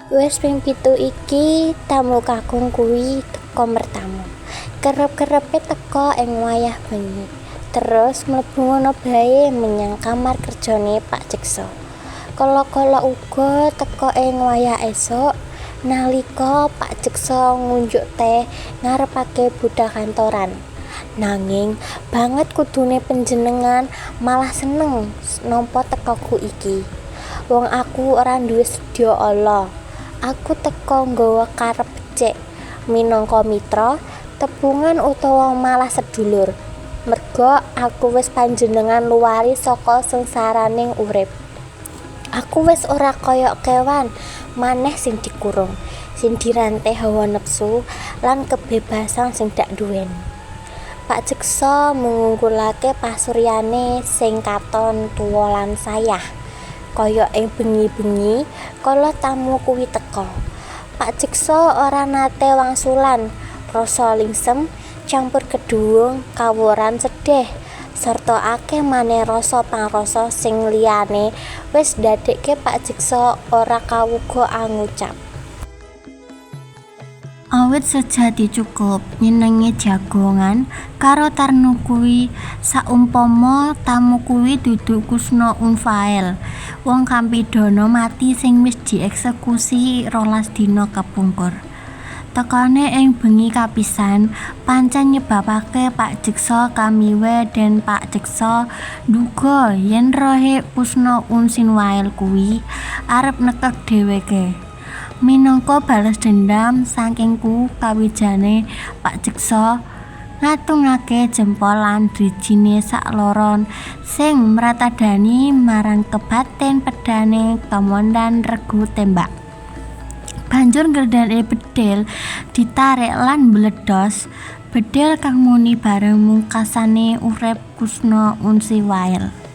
Wes ping 7 iki tamu kakung kuwi teko mertamu. Kerep-kerepe teko ing wayah bengi. Terus mlebu ngono bae menyang kamar kerjane Pak Jeksa. Kala-kala uga teko ing wayah esuk nalika Pak Jeksa ngunjuk teh ngarepake budal kantoran. Nanging banget kudune panjenengan malah seneng nampa tekoku iki. Wong aku ora duwe sedya ala. Aku teko nggawa karep becik minangka mitra, tebungan utawa malah sedulur. Merga aku wis panjenengan luwari saka sengsaraning urip. Aku wis ora kaya kewan maneh sing dikurung, sing dirantai hawa nepsu lan kebebasan sing dak duweni. Pak Jeksa mengungkulake pasuryane sing katon tuwa lan sayah. Kaya ing bengi-bengi kala tamu kuwi teka. Pak Jeksa ora nate wangsulan, rasa lingsem campur kedhuwung kawuran sedih sarta akeh maneh rasa pangrasa sing liyane wis ndadekke Pak Jeksa ora kawuga angucap. Awit sejati cukup nyenengi jagongan karo Tarno kuwi saumpama tamu kuwi dudu Kusna Unfail, wong Kampidana mati sing wis dieksekusi 12 dina kepungkur. Tekane ing bengi kapisan pancen nyebabake Pak Jeksa kamiwe den Pak Jeksa nduga yen rohe Kusna Unsinwail kuwi arep nekek dheweke. Minangka balas dendam sakingku kawijane Pak Jeksa ngatungake jempol lan drijine sakloron sing mratadani marang kebaten pedane komandan regu tembak. Banjur ngredane bedhil ditarik lan mbledhos, bedhil kang muni bareng mungkasane urip Kusna Unsinwail.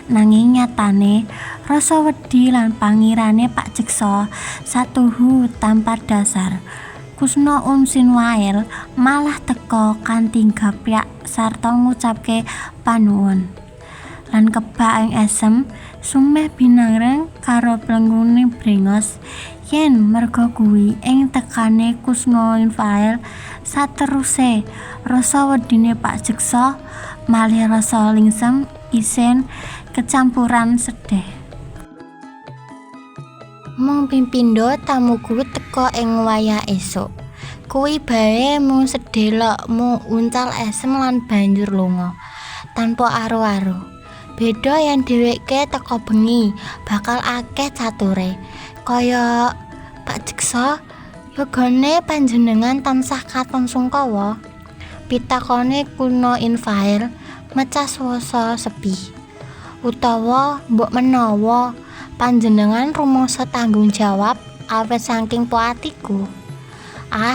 Nanging nyatane rasa wedi lan pangirane Pak Jeksa satuhu tanpa dasar. Kusna Unsinwail malah teka kanthi gapyak sarta ngucapke panuwun. Lan kebak ing esem sumeh binangreng karo plengune brengos yen merga kuwi ing tekane Kusna Unsinwail sateruse rasa wedine Pak Jeksa malih rasa lingsem isin kecampuran sedih. Mung ping pindho tamu kuwi teka ing wayah esuk. Kuwi bae mung sedelok mung uncal esem lan banjur lunga tanpa aru-aru. Beda yen dheweke teka bengi bakal akeh cature. Kaya Pak Jeksa, yogane panjenengan tansah katon sungkawa. Pitakone Kusna Unfail mecah swasa sepi. Utawa mbok menawa panjenengan rumangsa tanggung jawab awit saking puatiku.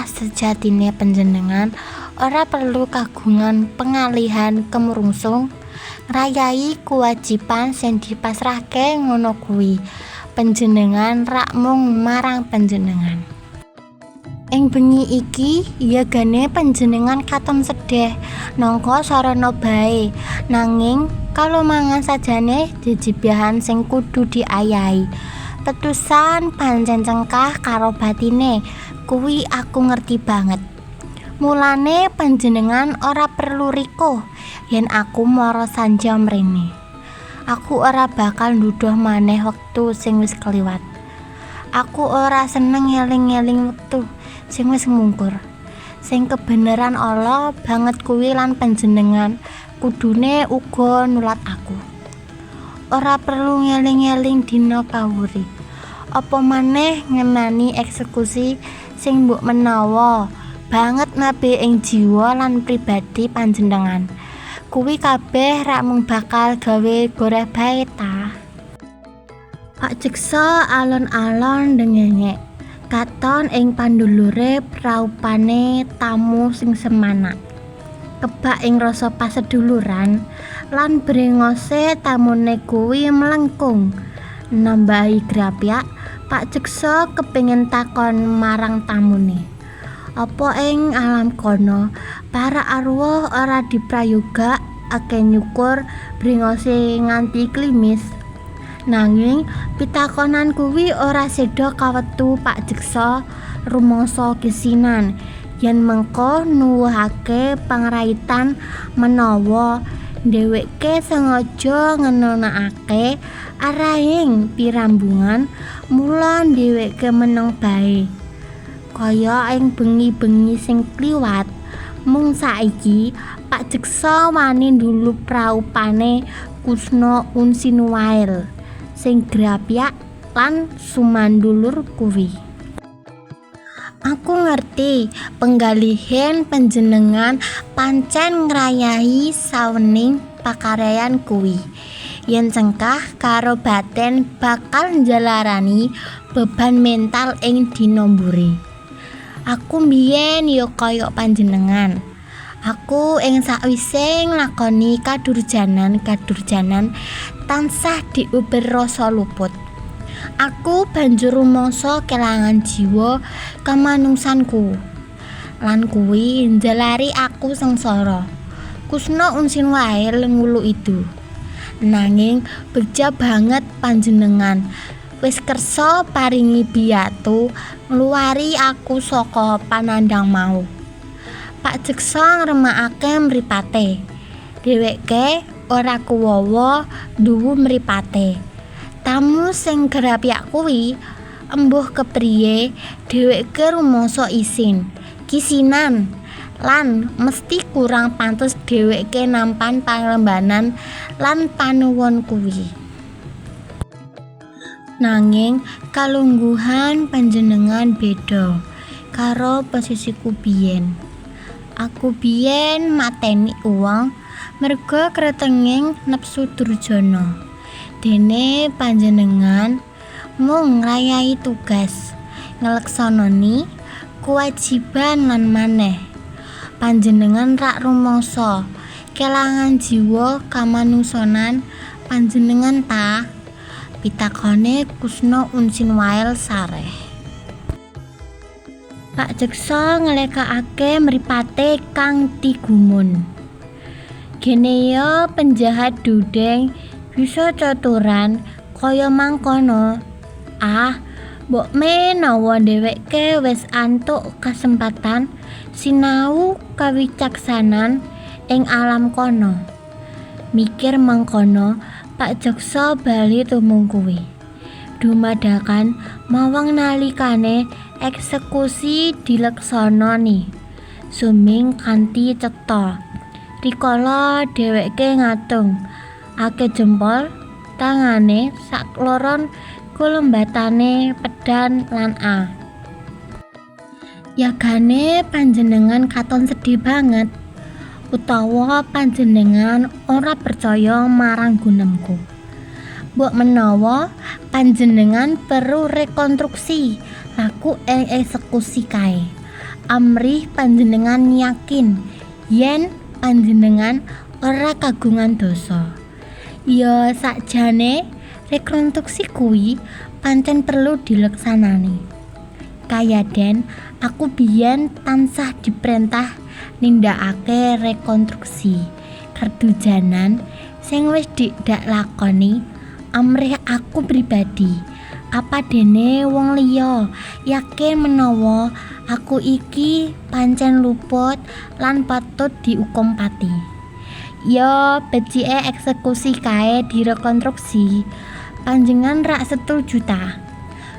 Sejatine panjenengan ora perlu kagungan pengalihan kemrungsung ngrayai kewajiban sing dipasrahke ngono kuwi. Panjenengan rak mung marang panjenengan. Ing bengi iki yagane panjenengan katon sedih nangka sarana bae, nanging kalau mangan sajane jejibahan sing kudu diayahi. Petusan pancen cengkah karo batine, kuwi aku ngerti banget. Mulane panjenengan ora perlu riko yen aku mara sanja mrene. Aku ora bakal nduduh maneh wektu sing wis kliwat. Aku ora seneng ngeling-eling wektu sing wis mungkur. Sing kebeneran ala banget kuwi lan panjenengan kudune uga nulat aku. Ora perlu ngeling-eling dina kawuri. Apa maneh ngenani eksekusi sing mbok menawa banget nabe ing jiwa lan pribadi panjenengan. Kuwi kabeh rak mung bakal gawe goreh bae ta. Pak Jeksa alon-alon dengenge. Katon ing pandulure praupane tamu sing semanak. Kebak ing rasa paseduluran lan brengose tamune kuwi melengkung. Nambahi grapyak, Pak Jeksa kepengin takon marang tamune. Apa ing alam kono para arwah ora diprayoga akeh nyukur brengose nganti klimis? Nanging Pitakonan kuwi ora seda kawetu Pak Jeksa rumangsa kesinan yen mengko nuwuhake pangraitan menawa dheweke sengaja ngenonakake arahing pirambungan mula dheweke meneng bae. Kaya ing bengi-bengi sing kliwat, mung saiki Pak Jeksa wani ndulup praupane Kusna Unsinwail sing grapyak lan sumandulur kuwi. Aku ngerti penggalihan panjenengan pancen ngrayahi sawening pakaryan kuwi. Yen cengkah karo baten bakal njalarani beban mental ing dina mburi. Aku mbiyen ya kaya panjenengan. Aku ing sakwise nglakoni kadurjanan tansah diuber rasa luput. Aku banjur rumangsa kelangan jiwa kamanungsanku. Lan kuwi njalari aku sengsara. Kusna Unsinwail ngulu itu. Nanging beja banget panjenengan wis kersa paringi biyatu ngluwari aku saka panandang mau. Pak Jeksa ngremakake mripate. Dheweke ora kuwawa nduwu mripate. Tamu sing grapyak kuwi embuh kepriye dheweke rumangsa kisinan lan mesti kurang pantes dheweke nampan pangrembanan lan panuwun kuwi. Nanging kalungguhan panjenengan beda karo posisiku biyen. Aku biyen mateni uwang merga kretenging nepsu durjana. Dene panjenengan mung ngrayahi tugas, ngeleksanani kewajiban lan maneh. Panjenengan rak rumangsa kelangan jiwa kamanungsanan panjenengan ta? Pitakone Kusna Unsinwail sareh. Pak Jeksa ngelekake mripate kang tigumun. Gene ya penjahat dudeng bisa caturan kaya mangkono. Mbok menawa dheweke wis antuk kesempatan sinau kawicaksanan ing alam kono. Mikir mangkono, Pak Jeksa bali tumung kuwi. Dumadakan mawang nalikane eksekusi dileksanani. Suming kanthi cetha. Rikala dheweke ngatung ake jempol tangane sakloron kulembatane pedan lan Yagane panjenengan katon sedih banget utawa panjenengan ora percaya marang gunemku. Mbok menawa panjenengan perlu rekonstruksi laku eksekusi kae. Amrih panjenengan yakin yen panjenengan ora kagungan dosa. Ya sakjane rekonstruksi kuwi pancen perlu dileksanani. Kayaden aku biyen tansah diperintah nindakake rekonstruksi kerdujanan sing wis dak lakoni amrih aku pribadi. Apa dene wong liya yakin menawa aku iki pancen luput lan patut diukum pati. Ya becike eksekusi kae direkonstruksi. Panjenengan rak setuju ta?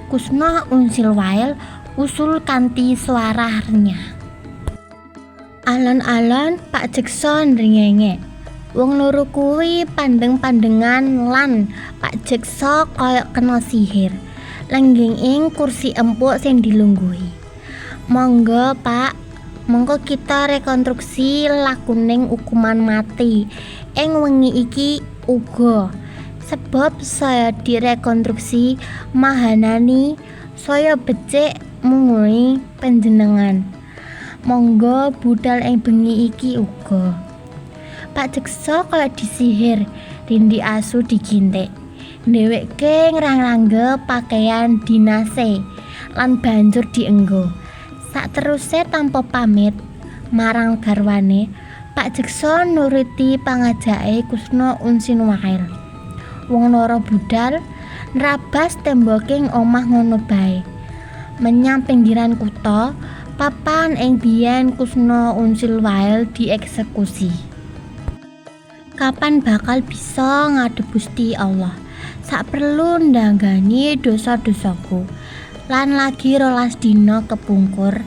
Kusna Unsinwail usul kanthi suara renyah. Alon-alon Pak Jeksa nrengenge. Wong loro kuwi pandeng-pandengan lan Pak Jeksa kaya kena sihir. Lengging ing kursi empuk sing dilungguhi. Monggo Pak, monggo kita rekonstruksi lakuning hukuman mati ing wengi iki uga. Sebab saya direkonstruksi mahanani saya becik mungui panjenengan. Monggo budal ing bengi iki uga. Pak Jeksa kaya disihir, rindi asu digintik. Dheweke ngrang-rangge pakaian dinase lan banjur dienggo. Sakteruse tanpa pamit marang garwane, Pak Jeksa nuruti pangajake Kusna Unsinwail. Wong loro budal nrabas temboking omah ngono bae. Menyang pinggiran kutha, papan ing biyen Kusna Unsil Wail dieksekusi. Kapan bakal bisa ngadhep Gusti Allah? Sak perlu ndanggani dosa-dosaku. Lan lagi 12 dina kepungkur,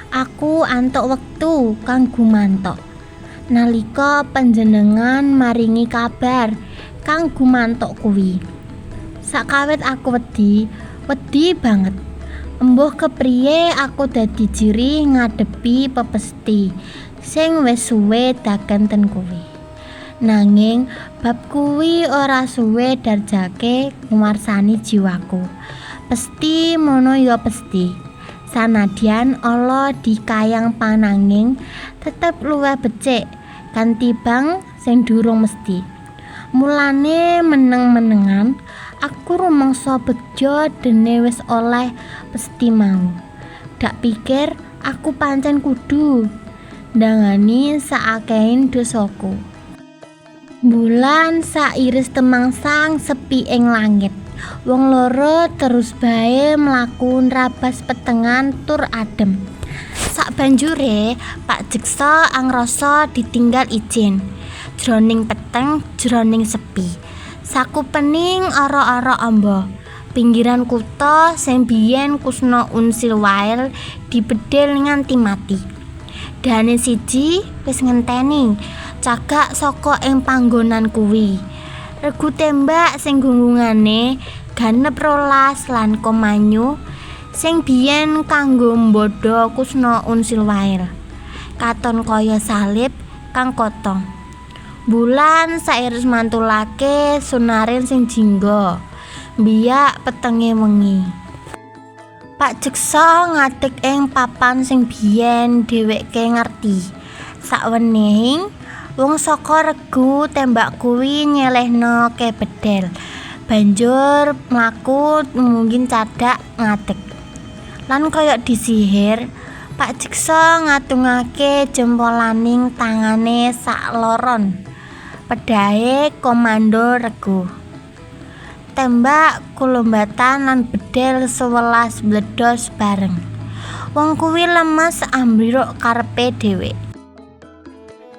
aku antuk wektu kang gumantok. Nalika panjenengan maringi kabar kang gumantok kuwi. Sakawit aku wedi banget. Embuh kepriye aku dadi jiri ngadepi pepesti sing wis suwe daganten kuwi. Nanging bab kuwi ora suwe darjake nguwarsani jiwaku. Pesti mono ya pesti. Sanadyan Allah dikayang pananging tetep luwih becik kanthi bang sing durung mesti. Mulane meneng-menengan aku rumangsa bejo dene wis oleh pesti mau. Dak pikir aku pancen kudu ndangani saakehin dosaku. Bulan sairis temangsang sepi ing langit. Wong loro terus bae mlaku nrabas petengan tur adem. Sabanjure Pak Jeksa angrasa ditinggal ijin. Jroning peteng, jroning sepi. Sakupening ara-ara amba. Pinggiran kutha sing biyen Kusna Unsil Wail dibedhil nganti mati. Dane siji wis ngenteni cagak saka ing panggonan kuwi. Regu tembak sing gunggungane ganep 12 lan komanyu sing biyen kanggo mbodho Kusna Unsil Wail. Katon kaya salib kang kotong. Bulan sairis mantulake sunarin sing jingga. Biyak petenge wengi. Pak Jeksa ngadeg ing papan sing biyen dheweke ngerti. Sakwenehing wong saka regu tembak kuwi nyelehno ke bedhel. Banjur mlaku mungkin cadak ngadeg. Lan kaya disihir, Pak Jeksa ngatungake jempolaning tangane sak loron. Pedahe komando regu. Tembak kulumbatan lan bedhel 11 mbledhos bareng. Wong kuwi lemes ambruk karepe dhewe.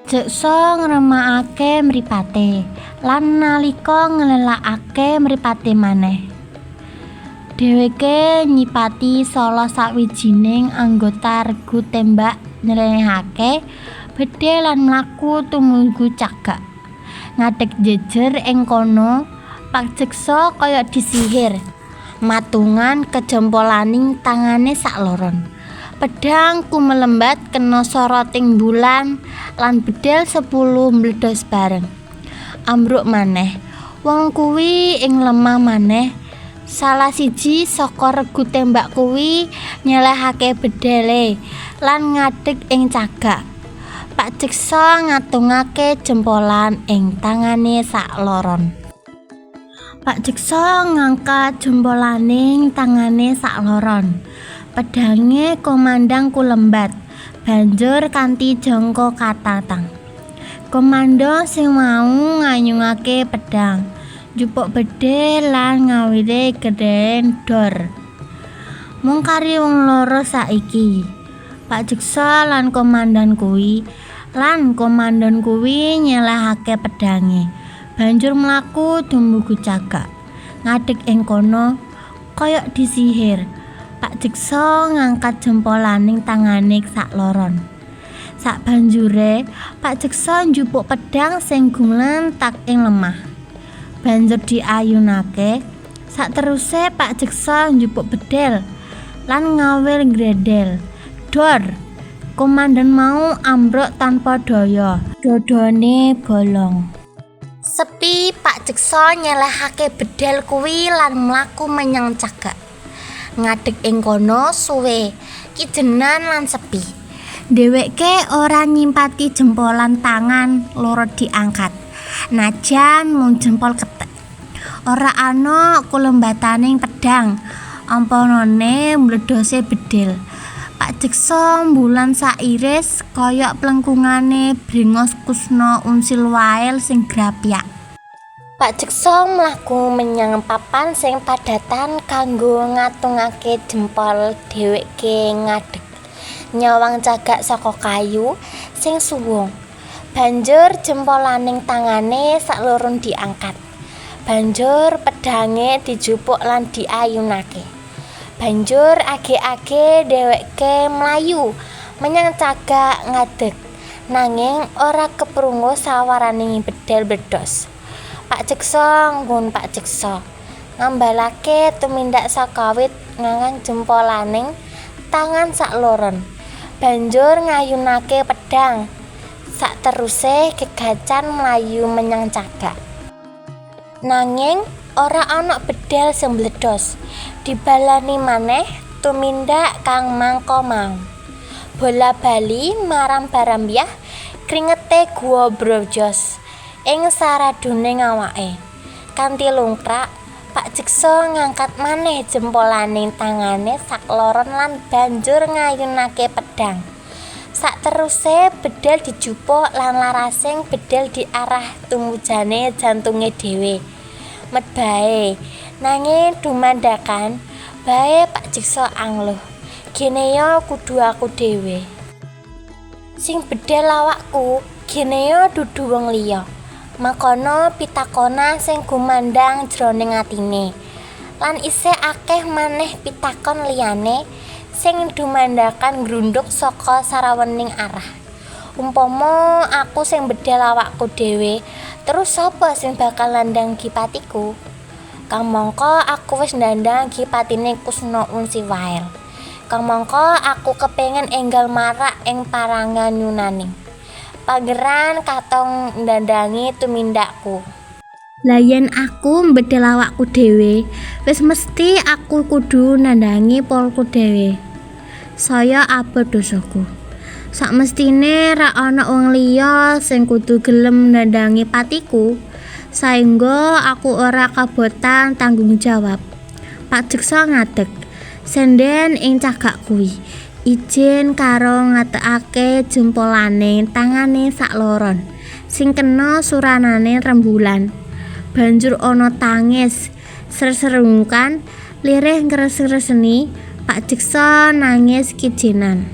Jeksa ngremakake mripate lan nalika nglelakake mripate maneh. Dheweke nyipati salah sawijining anggota regu tembak nylehake bedhel lan mlaku tumuju cagak. Ngadeg jejer ing kono, Pak Jeksa kaya disihir. Matungan kejempolaning tangane sakloron. Pedhang kumelembat kena soroting bulan lan bedhel 10 mbledhos bareng. Ambruk maneh. Wong kuwi ing lemah maneh. Salah siji saka regu tembak kuwi nyelehake bedhele lan ngadeg ing cagak. Pak Jeksa ngatungake jempolan ing tangane sakloron. Pak Jeksa ngangkat jempolaning tangane sakloron. Pedhange komandang kulembat, banjur kanthi jangka katatang. Komando sing mau nganyungake pedhang, njupuk bedhel lan ngawire gedhen dor. Mung kari wong loro saiki. Pak Jeksa lan komandan kuwi nyelehake pedhange. Banjur mlaku dumugu cagak. Ngadeg ing kono kaya disihir. Pak Jeksa ngangkat jempolaning tangane sakloron. Sabanjure Pak Jeksa njupuk pedhang sing gumlentak ing lemah. Banjur diayunake. Sakteruse Pak Jeksa njupuk bedhel lan ngawil gredel. Dor. Komandan mau ambruk tanpa daya. Dodone bolong. Sepi Pak Jeksa nyelehake bedhel kuwi lan mlaku menyang cagak. Ngadeg ing kono suwe, kijenan lan sepi. Dheweke ora nyimpati jempolan tangan loro diangkat. Najan mung jempol ketek. Ora ana kulembataning pedhang. Ampanane mbledhose bedhel. Pak Jeksa mbulan sairis kaya plengkungane brengos Kusna Unsil Wail sing grapyak. Pak Jeksa mlaku menyang papan sing padatan kanggo ngatungake jempol dheweke ngadeg nyawang cagak saka kayu sing suwung. Banjur jempolaning tangane sakloron diangkat. Banjur pedange dijupuk lan diayunake. Banjur age-age dheweke mlayu menyang cagak ngadeg. Nanging ora keprungu sawaraning bedhel bledhos. Pak Jeksa nggon Pak Jeksa ngambalake tumindak sakawit ngangan jempolaning tangan sakloron. Banjur ngayunake pedhang. Sakteruse gegacan mlayu menyang cagak. Nanging ora ana bedhel sing mbledhos. Dibalani maneh tumindak kang mangka mau. Bola bali maram-barambyah kringete guwa brojos ing saradoning awake. Kanthi lungkrak, Pak Jeksa ngangkat maneh jempolaning tangane sakloron lan banjur ngayunake pedhang. Sakteruse bedhel dijupuk lan larasing bedhel diarah tumujane jantunge dhewe. Met bae. Nanging dumandakan bae Pak Jeksa angluh. Gene yo kudu aku dhewe. Sing bedhel awakku, gene yo dudu wong liya. Makono pitakona sing gumandhang jroning atine. Lan isih akeh maneh pitakon liyane sing dumandakan grunduk saka sarawening arah. Umpama aku sing bedhel awakku dhewe, terus sapa sing bakal nandhang gipatiku? Kamangka aku wis ndandhang gipatine Kusna Unsiwail. Kamangka aku kepengin enggal marak ing parangan Yunaning. Pangeran katong ndandangi tumindakku. Lah yen aku mbedhel awakku dhewe, wis mesti aku kudu nandangi polku dhewe. Saya apa dosaku? Sakmestine ra ana wong liya sing kudu gelem nandangi patiku, saengga aku ora kabotan tanggung jawab. Pak Jeksa ngadeg, senden ing cagak kuwi. Ijin karo ngatekake jempolane tangane sakloron sing kena suranane rembulan. Banjur ana tangis serserungkan lirih ngres-ngreseni. Pak Jeksa nangis kijinan.